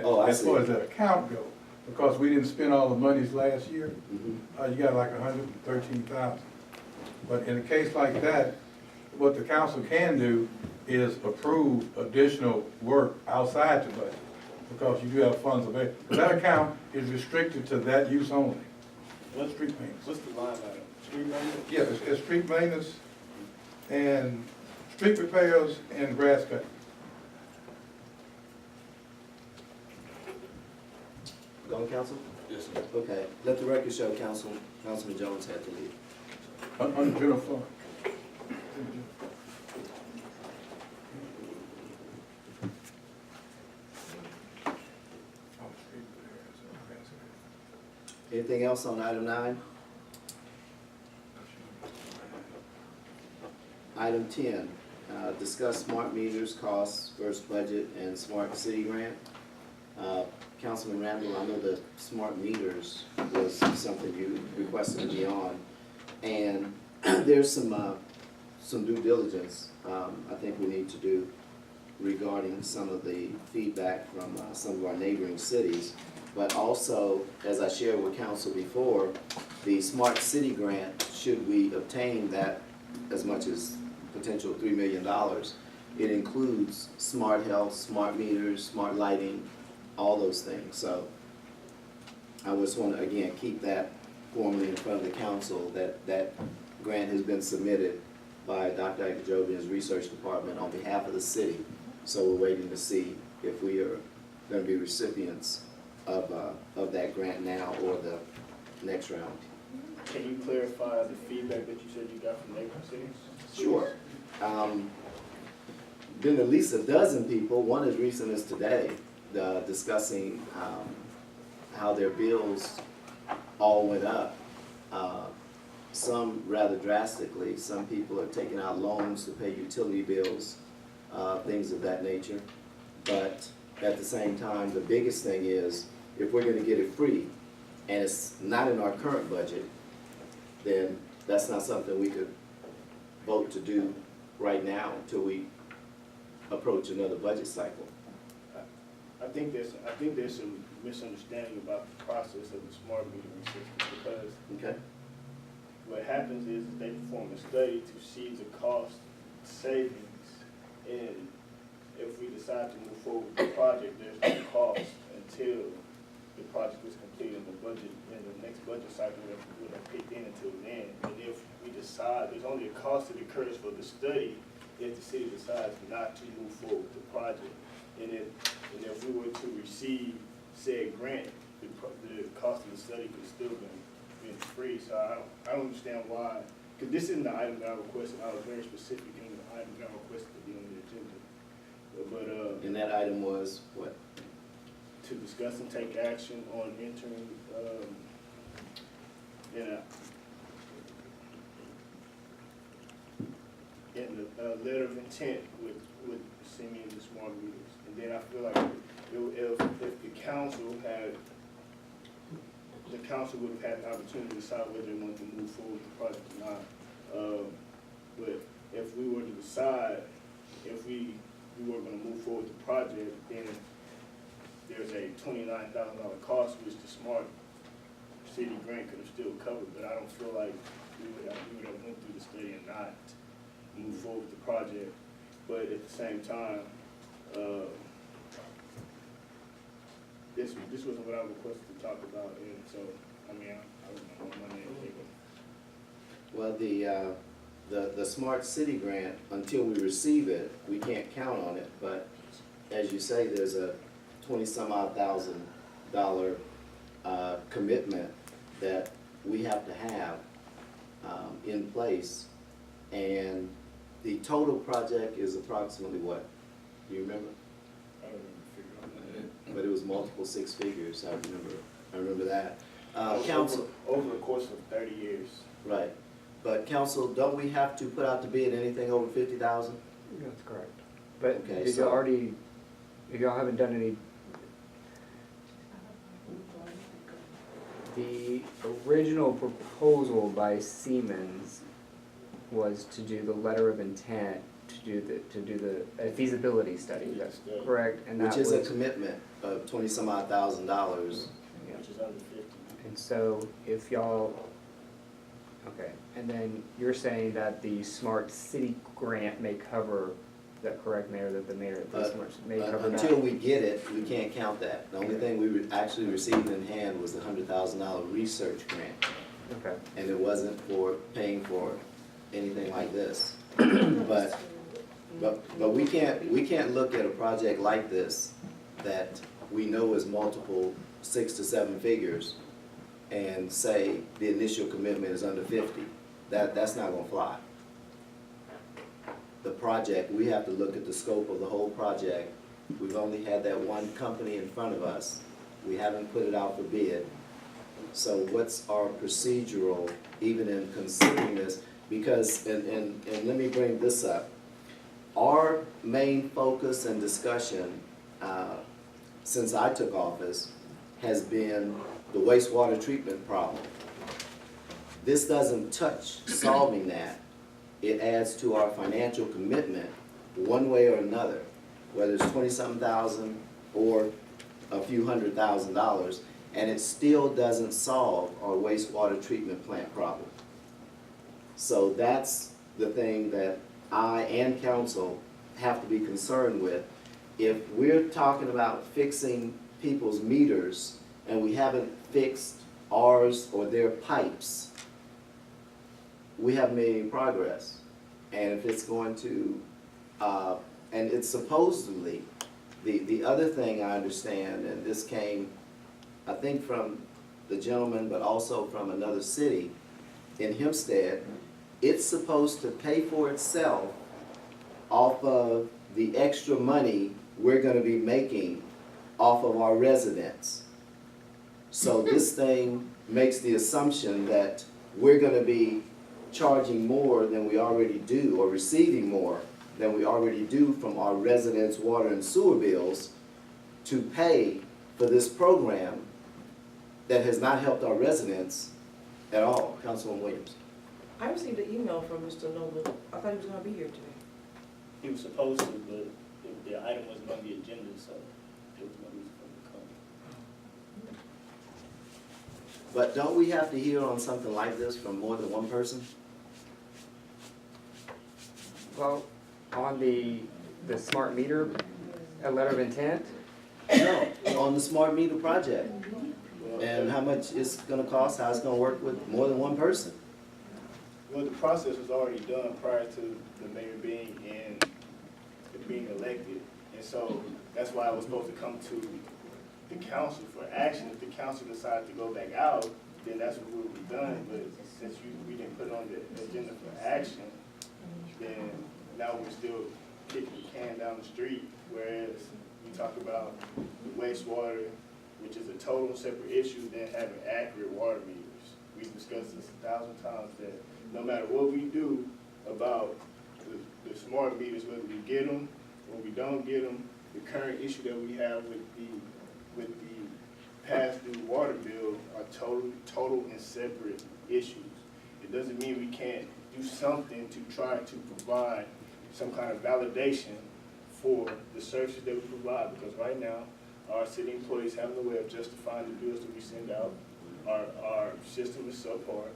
that, Oh, I as see. far as that account goes, because we didn't spend all the monies last year, you got like 113,000. But in a case like that, what the council can do is approve additional work outside the budget, because you do have funds available. That account is restricted to that use only. What's Street maintenance. What's the line item? Street maintenance? Yeah, it's street maintenance and street repairs and grass cutting. Going, council? Yes, sir. Okay, let the record show Councilman Jones had to leave. On general fund. Anything else on item 9? Item 10, discuss smart meters, costs, first budget, and smart city grant. Councilman Randall, I know the smart meters was something you requested to be on, and there's some due diligence I think we need to do regarding some of the feedback from some of our neighboring cities. But also, as I shared with council before, the smart city grant, should we obtain that as much as potential $3 million, it includes smart health, smart meters, smart lighting, all those things. So I just want to, again, keep that formally in front of the council, that that grant has been submitted by Dr. Akajobian's research department on behalf of the city. So we're waiting to see if we are going to be recipients of that grant now or the next round. Can you clarify the feedback that you said you got from neighboring cities? Sure. Been at least a dozen people, one as recent as today, discussing how their bills all went up. Some rather drastically. Some people are taking out loans to pay utility bills, things of that nature. But at the same time, the biggest thing is, if we're going to get it free, and it's not in our current budget, then that's not something we could vote to do right now until we approach another budget cycle. I think there's some misunderstanding about the process of the smart metering system, because Okay. what happens is they perform a study to see the cost savings, and if we decide to move forward with the project, there's no cost until the project is complete in the budget, in the next budget cycle that we would have picked in until then. And if we decide, there's only a cost that occurs for the study if the city decides not to move forward with the project. And if we were to receive said grant, the cost of the study could still be free. So I don't understand why, because this isn't the item that I requested. I was very specific in the item that I requested to be on the agenda. But And that item was what? to discuss and take action on entering in the letter of intent with Simeon the smart meters. And then I feel like if the council would have had an opportunity to decide whether they wanted to move forward with the project or not. But if we were to decide if we were going to move forward with the project, then there's a $29,000 cost, which the smart city grant could have still covered. But I don't feel like we would have went through the study and not move forward with the project. But at the same time, this wasn't what I requested to talk about, and so I mean I don't know my name. Well, the smart city grant, until we receive it, we can't count on it. But as you say, there's a $20-some-odd thousand commitment that we have to have in place, and the total project is approximately what? Do you remember? I don't remember the figure on that. But it was multiple six figures. I remember that. Council, over the course of 30 years. right? But council, don't we have to put out to bid anything over 50,000? That's correct. But Okay, if y'all haven't done any, the original proposal by Siemens was to do the letter of intent to do the feasibility study, that's correct? And Which that is a was- commitment of $20-some-odd thousand. Yeah. Which is under 50. And so if y'all, okay, and then you're saying that the Smart City grant may cover, is that correct, Mayor, that the mayor, the Smart may cover that? Until we get it, we can't count that. The only thing we actually received in hand was the $100,000 research grant. Okay, And it wasn't for paying for anything like this. But we can't look at a project like this that we know is multiple 6 to 7 figures and say the initial commitment is under 50. That's not gonna fly. The project, we have to look at the scope of the whole project. We've only had that one company in front of us. We haven't put it out for bid. So what's our procedural, even in considering this? Because, and let me bring this up. Our main focus and discussion, since I took office, has been the wastewater treatment problem. This doesn't touch solving that. It adds to our financial commitment one way or another, whether it's 20-something thousand or a few $100,000, and it still doesn't solve our wastewater treatment plant problem. So that's the thing that I and council have to be concerned with. If we're talking about fixing people's meters and we haven't fixed ours or their pipes, we haven't made any progress. And if it's going to, and it's supposedly, the other thing I understand, and this came, I think from the gentleman, but also from another city in Hempstead, it's supposed to pay for itself off of the extra money we're gonna be making off of our residents. So this thing makes the assumption that we're gonna be charging more than we already do, or receiving more than we already do from our residents' water and sewer bills to pay for this program that has not helped our residents at all. Councilman Williams. I received an email from Mr. Noble. I thought he was gonna be here today. He was supposed to, but the item wasn't on the agenda, so there was no reason for him to come. But don't we have to hear on something like this from more than one person? well, on the smart meter, a letter of intent, No, on the smart meter project. And how much it's gonna cost, how it's gonna work with more than one person. Well, the process was already done prior to the mayor being being elected. And so that's why I was supposed to come to the council for action. If the council decides to go back out, then that's what will be done. But since we didn't put it on the agenda for action, then now we're still kicking the can down the street. Whereas we talk about the wastewater, which is a total separate issue, than having accurate water meters. We've discussed this 1,000 times, that no matter what we do about the smart meters, whether we get them or we don't get them, the current issue that we have with the past-due water bill are total and separate issues. It doesn't mean we can't do something to try to provide some kind of validation for the services that we provide, because right now, our city employees have no way of justifying the bills that we send out. Our system is subpar,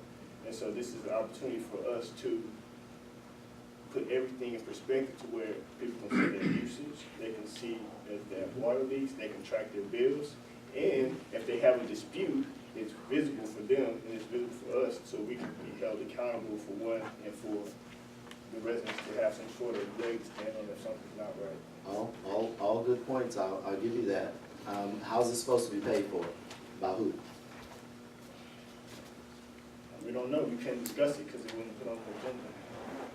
and so this is an opportunity for us to put everything in perspective to where people can see their usage, they can see if they have water leaks, they can track their bills, and if they have a dispute, it's visible for them and it's visible for us, so we can be held accountable for one and for the residents to have some sort of leg to stand on if something's not right. All good points, I'll give you that. How's it supposed to be paid for? By who? We don't know, we can't discuss it because it wasn't put on the agenda.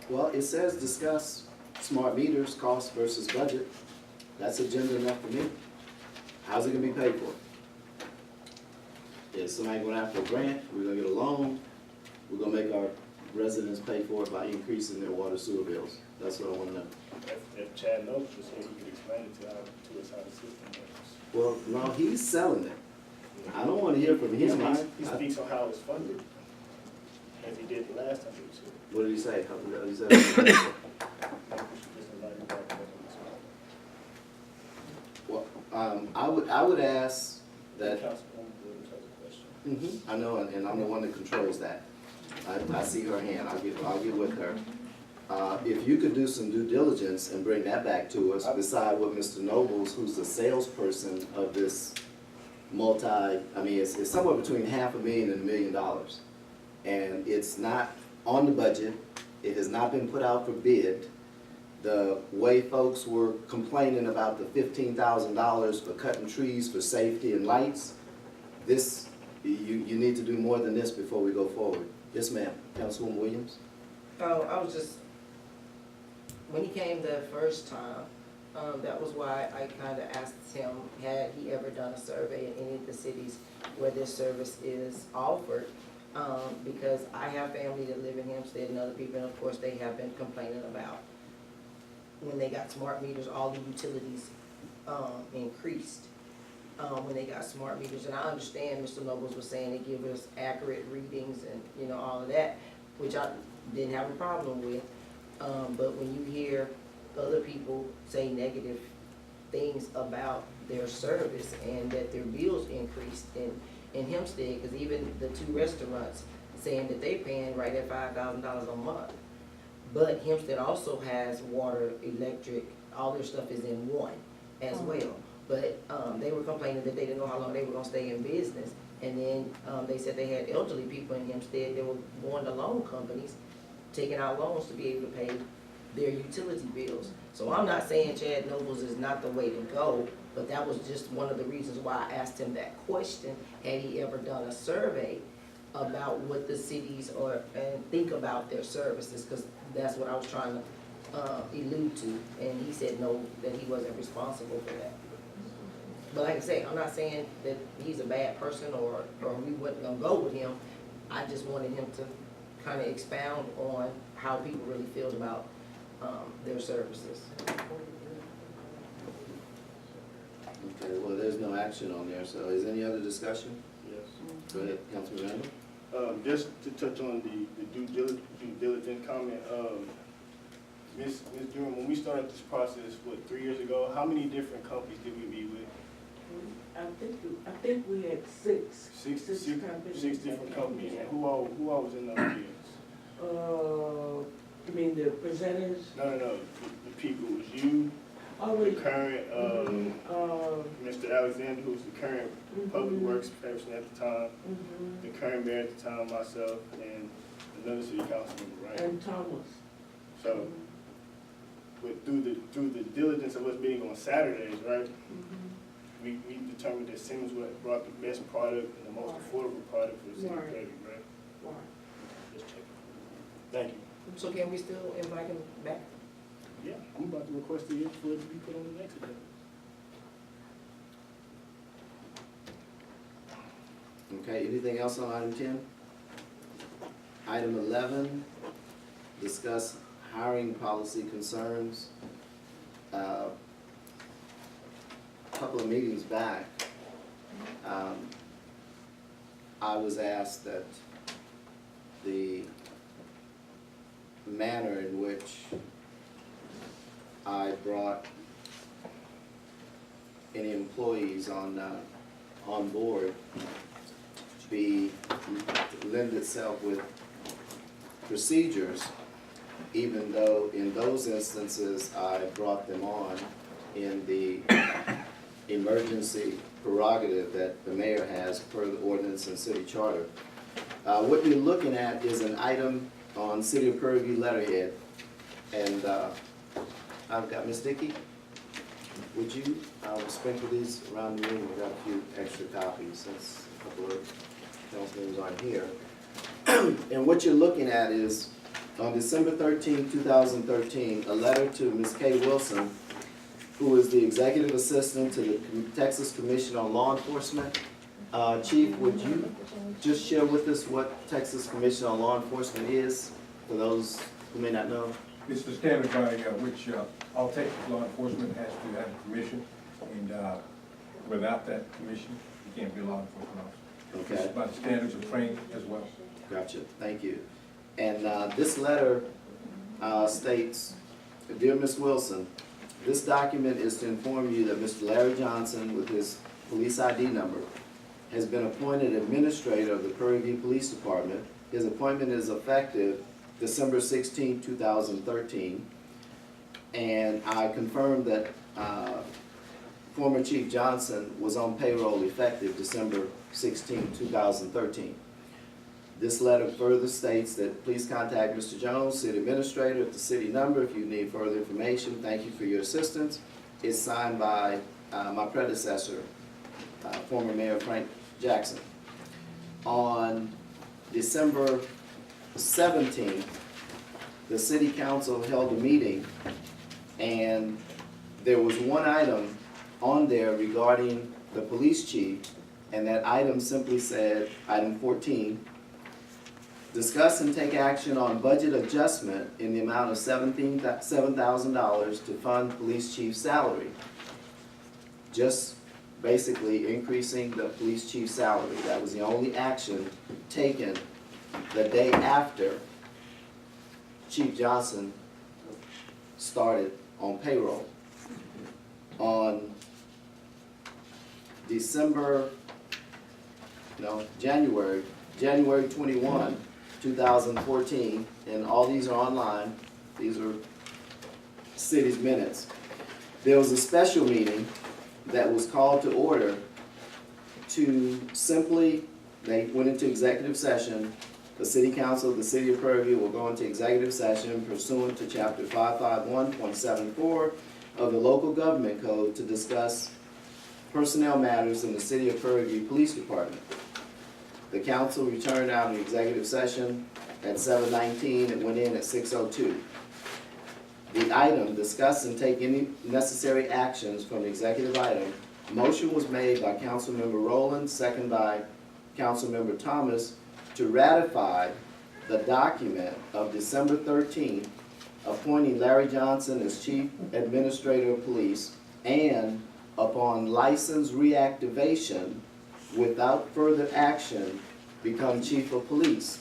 Well, it says discuss smart meters, cost versus budget. That's agenda enough for me. How's it gonna be paid for? Is somebody going after a grant? We're gonna get a loan? We're gonna make our residents pay for it by increasing their water sewer bills? That's what I wanna know. If Chad knows was here, he could explain it to us how the system works. Well, no, he's selling it. I don't wanna hear from him. He speaks on how it's funded, as he did the last time he was here. What did he say? He said ask that, Councilwoman Williams has a question. I know, and I'm the one that controls that. I see her hand, I'll get with her. If you could do some due diligence and bring that back to us, beside what Mr. Nobles, who's the salesperson of this it's somewhere between $500,000 and $1 million. And it's not on the budget, it has not been put out for bid. The way folks were complaining about the $15,000 for cutting trees for safety and lights, you need to do more than this before we go forward. Yes, ma'am. Councilwoman Williams? Oh, I was just, when he came the first time, that was why I kinda asked him, had he ever done a survey in any of the cities where this service is offered? Because I have family that live in Hempstead and other people, and of course, they have been complaining about when they got smart meters, all the utilities, increased, when they got smart meters. And I understand Mr. Nobles was saying they give us accurate readings and, all of that, which I didn't have a problem with. But when you hear other people say negative things about their service and that their bills increased in Hempstead, because even the 2 restaurants saying that they're paying right at $5,000 a month. But Hempstead also has water, electric, all their stuff is in one as well. But they were complaining that they didn't know how long they were gonna stay in business. And then they said they had elderly people in Hempstead that were going to loan companies, taking out loans to be able to pay their utility bills. So I'm not saying Chad Nobles is not the way to go, but that was just one of the reasons why I asked him that question. Had he ever done a survey about what the cities and think about their services? Because that's what I was trying to allude to. And he said no, that he wasn't responsible for that. But like I say, I'm not saying that he's a bad person or we wasn't gonna go with him. I just wanted him to kind of expound on how people really feel about their services. Okay, well, there's no action on there, so is any other discussion? Yes. Go ahead, Councilman Randall. Just to touch on the due diligence comment, Ms. Durham, when we started this process, 3 years ago, how many different companies did we meet with? I think we had six companies. 6 different companies, and who all was in those meetings? You mean the presenters? No, the people, it was you, the current, Mr. Alexander, who's the current public works person at the time, the current mayor at the time, myself, and another city councilman, right? And Thomas. So, through the diligence of us meeting on Saturdays, right? We determined that Simmons brought the best product and the most affordable product for the city of Prairie, right? Just checking. Thank you. So can we still invite him back? Yeah, I'm about to request it for it to be put on the next agenda. Okay, anything else on item 10? Item 11, discuss hiring policy concerns. Couple of meetings back, I was asked that the manner in which I brought any employees on board lend itself with procedures, even though in those instances I brought them on in the emergency prerogative that the mayor has per the ordinance and city charter. What you're looking at is an item on City of Prairie View letterhead, and I've got Ms. Dickey. Would you sprinkle these around the room? We've got a few extra copies since a couple of council members aren't here. And what you're looking at is on December 13, 2013, a letter to Ms. Kay Wilson, who is the executive assistant to the Texas Commission on Law Enforcement. Chief, would you just share with us what Texas Commission on Law Enforcement is, for those who may not know? It's the standard by which all Texas law enforcement has to have a commission, and without that commission, you can't be a law enforcement officer. Okay. It's by the standards of training as well. Gotcha, thank you. And this letter states, Dear Ms. Wilson, this document is to inform you that Mr. Larry Johnson, with his police ID number, has been appointed administrator of the Prairie Police Department. His appointment is effective December 16, 2013. And I confirmed that former Chief Johnson was on payroll effective December 16, 2013. This letter further states that please contact Mr. Jones, City Administrator, at the city number if you need further information. Thank you for your assistance. It's signed by my predecessor, former Mayor Frank Jackson. On December 17th, the City Council held a meeting, and there was one item on there regarding the police chief, and that item simply said, item 14, discuss and take action on budget adjustment in the amount of $7,000 to fund police chief's salary. Just basically increasing the police chief's salary. That was the only action taken the day after Chief Johnson started on payroll. On January 21, 2014, and all these are online, these are city's minutes. There was a special meeting that was called to order to simply, they went into executive session. The City Council of the City of Prairie will go into executive session pursuant to Chapter 551.74 of the Local Government Code to discuss personnel matters in the City of Prairie Police Department. The council returned out of executive session at 7:19 and went in at 6:02. The item, discuss and take any necessary actions from the executive item. Motion was made by Councilmember Rowland, second by Councilmember Thomas, to ratify the document of December 13th, appointing Larry Johnson as Chief Administrator of Police, and upon license reactivation, without further action, become Chief of Police.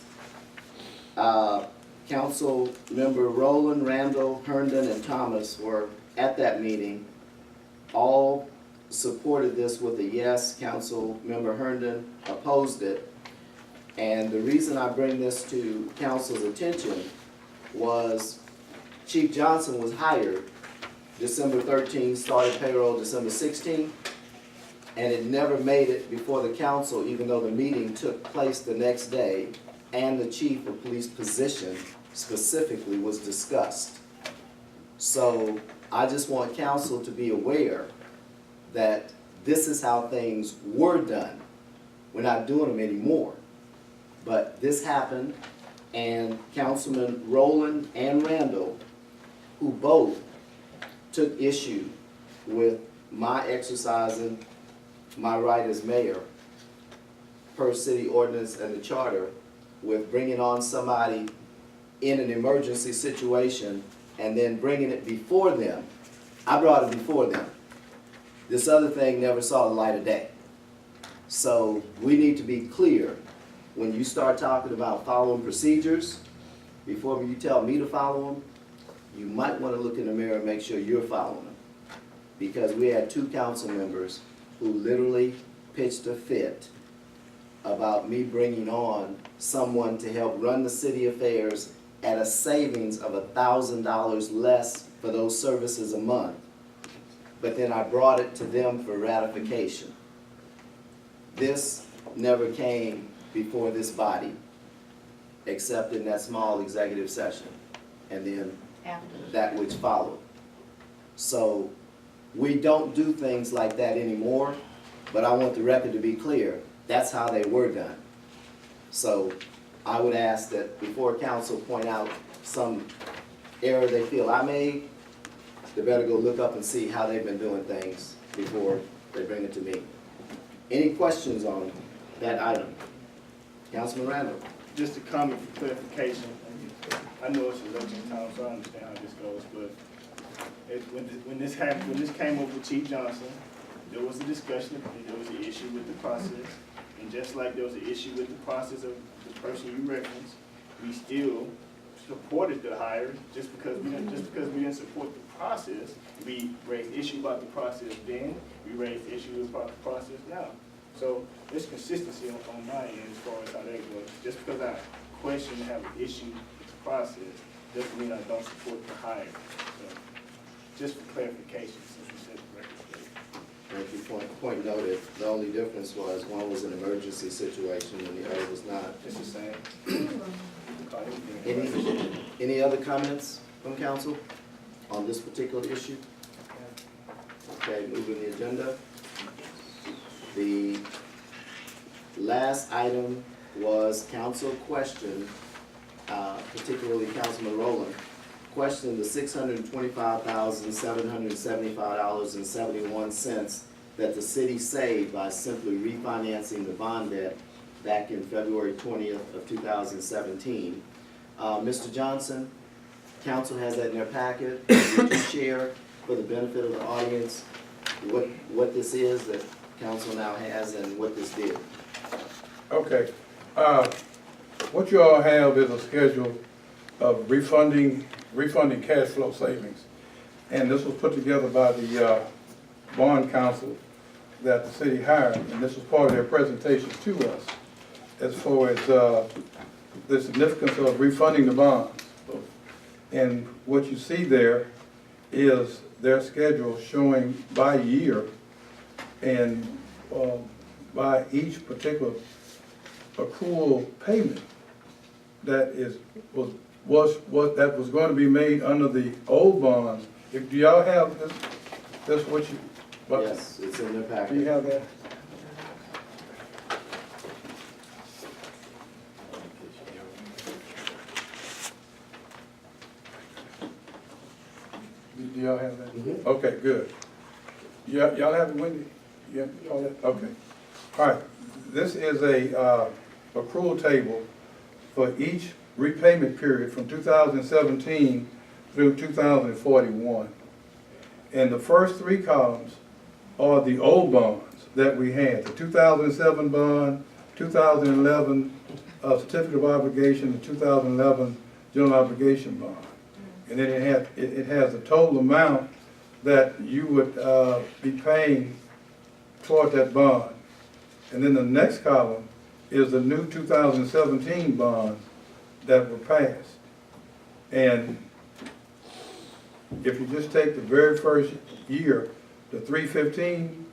Council member Rowland, Randall, Herndon, and Thomas were at that meeting. All supported this with a yes. Council member Herndon opposed it. And the reason I bring this to council's attention was Chief Johnson was hired December 13, started payroll December 16, and it never made it before the council, even though the meeting took place the next day, and the chief of police position specifically was discussed. So I just want council to be aware that this is how things were done. We're not doing them anymore. But this happened, and Councilman Rowland and Randall, who both took issue with my exercising my right as mayor per city ordinance and the charter, with bringing on somebody in an emergency situation and then bringing it before them. I brought it before them. This other thing never saw the light of day. So we need to be clear. When you start talking about following procedures, before you tell me to follow them, you might want to look in the mirror and make sure you're following them. Because we had 2 council members who literally pitched a fit about me bringing on someone to help run the city affairs at a savings of $1,000 less for those services a month. But then I brought it to them for ratification. This never came before this body, except in that small executive session, and then that which followed. So we don't do things like that anymore, but I want the record to be clear. That's how they were done. So I would ask that before council point out some error they feel I made, they better go look up and see how they've been doing things before they bring it to me. Any questions on that item? Councilman Randall. Just a comment for clarification. I know it's election time, so I understand how this goes, but when this happened, when this came over with Chief Johnson, there was a discussion, and there was an issue with the process. And just like there was an issue with the process of the person you referenced, we still supported the hire, just because we didn't support the process. We raised issue about the process then, we raised issues about the process now. So there's consistency on my end as far as how that goes. Just because I question and have an issue with the process, doesn't mean I don't support the hire. So, just for clarification, since we set the record straight. Thank you. Point noted. The only difference was one was an emergency situation and the other was not. It's the same. Call anything. Any other comments from council on this particular issue? Okay, moving the agenda. The last item was council question, particularly Councilman Rowland, questioned the $625,775.71 that the city saved by simply refinancing the bond debt back in February 20th of 2017. Mr. Johnson, council has that in their packet. Would you share for the benefit of the audience what this is that council now has and what this did? Okay. What you all have is a schedule of refunding cash flow savings. And this was put together by the bond council that the city hired, and this was part of their presentation to us as far as the significance of refunding the bonds. And what you see there is their schedule showing by year and by each particular accrual payment that was going to be made under the old bonds. Do y'all have this? That's what you. What? Yes, it's in their packet. Do you have that? Do y'all have that? Mhm. Okay, good. Y'all have it, Wendy? Yeah, all that? Okay. All right. This is a accrual table for each repayment period from 2017 through 2041. And the first three columns are the old bonds that we had, the 2007 bond, 2011 certificate of obligation, the 2011 general obligation bond. And then it has the total amount that you would be paying toward that bond. And then the next column is the new 2017 bonds that were passed. And if you just take the very first year, the 315,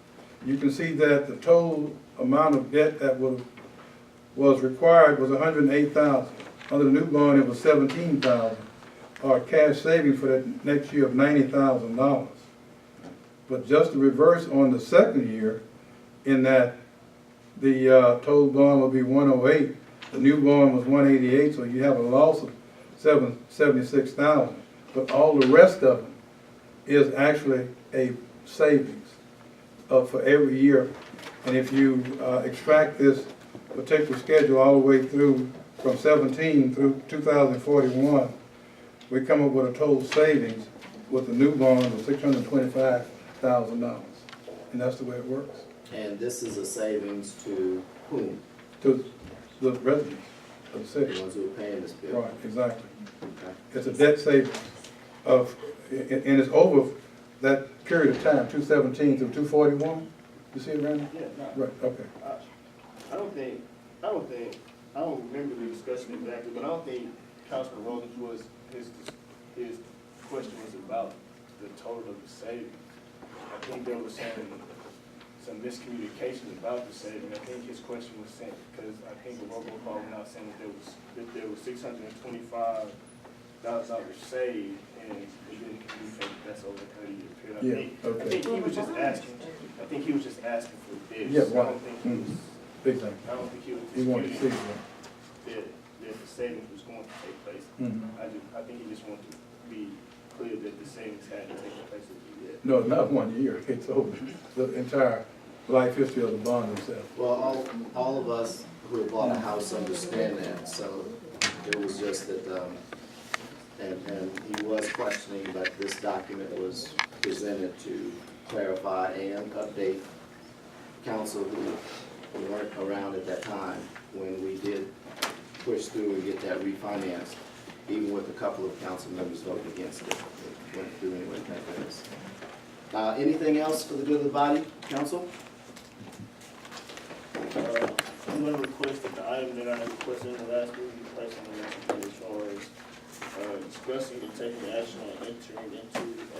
you can see that the total amount of debt that was required was $108,000. Under the new bond, it was $17,000, or cash savings for that next year of $90,000. But just the reverse on the second year, in that the total bond will be 108, the new bond was 188, so you have a loss of $76,000. But all the rest of it is actually a savings for every year. And if you extract this particular schedule all the way through from 17 through 2041, we come up with a total savings with the new bond of $625,000. And that's the way it works. And this is a savings to whom? To the residents of the The city. ones who are paying this bill? Right, exactly. Okay. It's a debt savings of, and it's over that period of time, 217 through 241. You see it, Randy? Yeah, no. Right, okay. I don't remember the discussion exactly, but I don't think Councilman Rowland was, his question was about the total of the savings. I think there was some miscommunication about the savings. I think his question was sent, because I think the robocall went out saying that there was $625,000 saved, and it didn't communicate that that's over a 30-year period. Yeah, okay. I think he was just asking for this. Yeah, I right. don't think he was, Big thing. I don't think he was You want to see disputing that. that the savings was going to take place. Mhm. I think he just wanted to be clear that the savings had to take place as he did. No, not 1 year. It's over the entire life history of the bond itself. Well, all of us who have bought a house understand that, so it was just that, and he was questioning, but this document was presented to clarify and update council who weren't around at that time when we did push through and get that refinanced. even with a couple of council members voting against it. It went through anyway, thank goodness. Anything else for the good of the body, council? I'm gonna request that the item that I requested in the last meeting be placed on the next meeting as far as, discussing and taking action on entering into a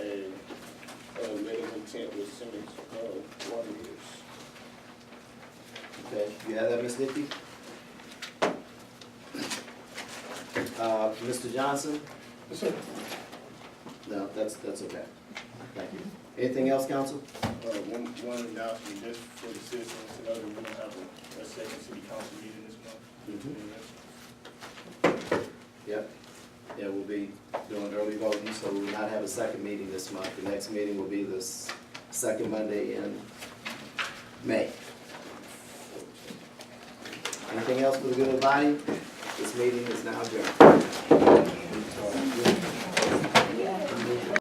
letter of intent with Simmons, water meters. Okay, you have that, Ms. Nicky? Mr. Johnson? Yes, sir. No, that's okay. Thank you. Anything else, council? One announcement just for the citizens to know that we're gonna have a second city council meeting this month. Yep. Yeah, we'll be doing early voting, so we will not have a second meeting this month. The next meeting will be this second Monday in May. Anything else for the good of the body? This meeting is now adjourned.